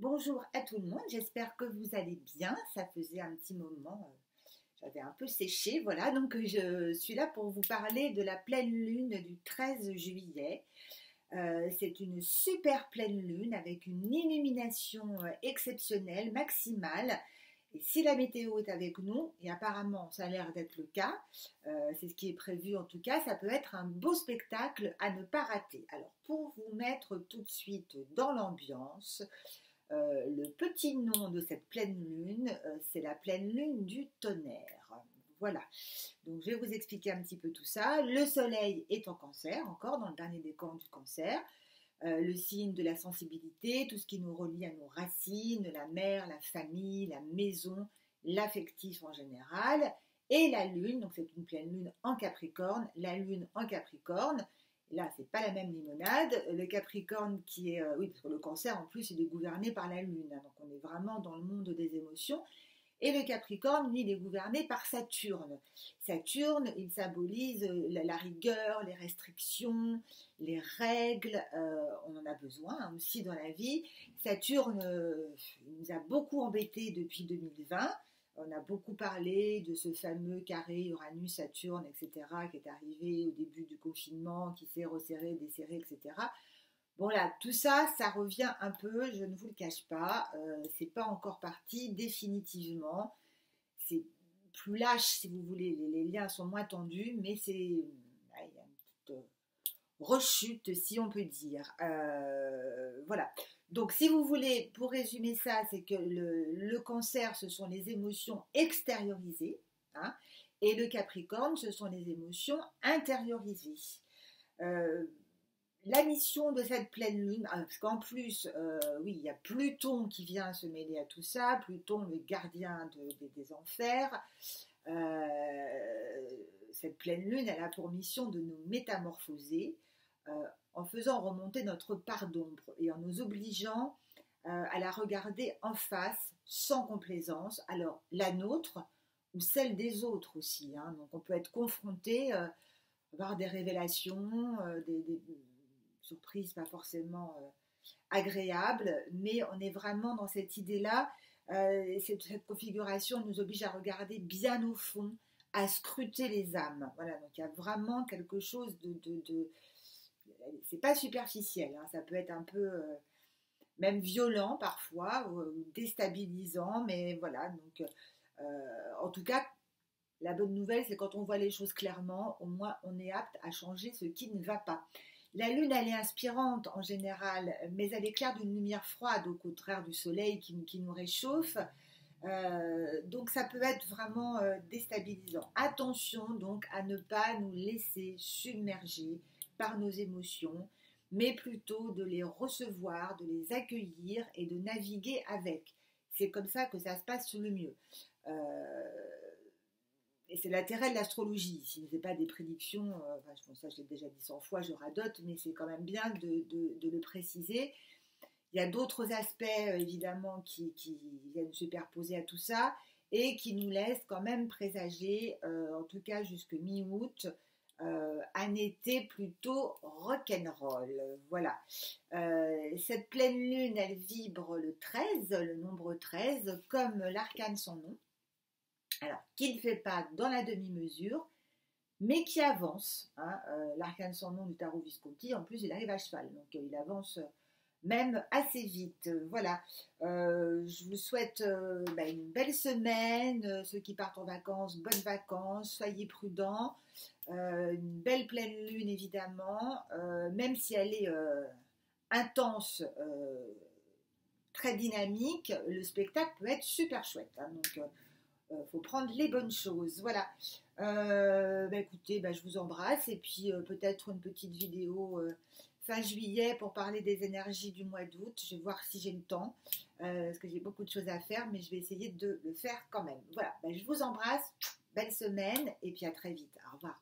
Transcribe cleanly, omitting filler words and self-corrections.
Bonjour à tout le monde, j'espère que vous allez bien. Ça faisait un petit moment, j'avais un peu séché, voilà. Donc je suis là pour vous parler de la pleine lune du 13 juillet. C'est une super pleine lune avec une illumination exceptionnelle, maximale. Et si la météo est avec nous, et apparemment ça a l'air d'être le cas, c'est ce qui est prévu en tout cas, ça peut être un beau spectacle à ne pas rater. Alors pour vous mettre tout de suite dans l'ambiance, le petit nom de cette pleine lune, c'est la pleine lune du tonnerre. Voilà, donc je vais vous expliquer un petit peu tout ça. Le soleil est en cancer, encore dans le dernier décan du cancer. Le signe de la sensibilité, tout ce qui nous relie à nos racines, la mère, la famille, la maison, l'affectif en général. Et la lune, donc c'est une pleine lune en Capricorne, la lune en Capricorne. Là, c'est pas la même limonade. Le Capricorne qui est, oui, parce que le Cancer en plus, il est gouverné par la Lune, hein, donc on est vraiment dans le monde des émotions. Et le Capricorne, lui, il est gouverné par Saturne. Saturne, il symbolise la rigueur, les restrictions, les règles. On en a besoin hein, aussi dans la vie. Saturne, il nous a beaucoup embêtés depuis 2020. On a beaucoup parlé de ce fameux carré Uranus-Saturne, etc., qui est arrivé au début du confinement, qui s'est resserré, desserré, etc. Bon là, tout ça, ça revient un peu, je ne vous le cache pas, c'est pas encore parti définitivement. C'est plus lâche, si vous voulez, les liens sont moins tendus, mais c'est, il y a une petite rechute, si on peut dire. Voilà. Donc, si vous voulez, pour résumer ça, c'est que le cancer, ce sont les émotions extériorisées, hein, et le capricorne, ce sont les émotions intériorisées. Euh, la mission de cette pleine lune, parce qu'en plus, oui, il y a Pluton qui vient se mêler à tout ça, Pluton, le gardien des enfers. Cette pleine lune, elle a pour mission de nous métamorphoser en faisant remonter notre part d'ombre et en nous obligeant à la regarder en face, sans complaisance. Alors, la nôtre ou celle des autres aussi. Hein. Donc, on peut être confronté avoir des révélations, des surprises pas forcément agréables, mais on est vraiment dans cette idée-là. Cette configuration nous oblige à regarder bien au fond, à scruter les âmes. Voilà, donc il y a vraiment quelque chose de c'est pas superficiel, hein, ça peut être un peu même violent parfois, ou déstabilisant, mais voilà, donc en tout cas, la bonne nouvelle, c'est quand on voit les choses clairement, au moins on est apte à changer ce qui ne va pas. La lune, elle est inspirante en général, mais elle éclaire d'une lumière froide, au contraire du soleil qui nous réchauffe. Donc ça peut être vraiment déstabilisant. Attention donc à ne pas nous laisser submerger par nos émotions, mais plutôt de les recevoir, de les accueillir et de naviguer avec. C'est comme ça que ça se passe le mieux. Et c'est l'intérêt de l'astrologie. Si ce n'est pas des prédictions, bon, ça je l'ai déjà dit 100 fois, je radote, mais c'est quand même bien de le préciser. Il y a d'autres aspects, évidemment, qui viennent superposer à tout ça et qui nous laissent quand même présager, en tout cas jusque mi-août, un été plutôt rock'n'roll. Voilà. Cette pleine lune, elle vibre le 13, le nombre 13, comme l'arcane son nom. Alors, qui ne fait pas dans la demi-mesure, mais qui avance. Hein, l'arcane sans nom du tarot Visconti, en plus, il arrive à cheval, donc il avance même assez vite. Voilà. Je vous souhaite une belle semaine. Ceux qui partent en vacances, bonnes vacances. Soyez prudents. Une belle pleine lune, évidemment. Même si elle est intense, très dynamique, le spectacle peut être super chouette. Hein, donc, faut prendre les bonnes choses. Voilà. Écoutez, je vous embrasse et puis peut-être une petite vidéo fin juillet pour parler des énergies du mois d'août. Je vais voir si j'ai le temps parce que j'ai beaucoup de choses à faire, mais je vais essayer de le faire quand même. Voilà. Je vous embrasse. Belle semaine et puis à très vite. Au revoir.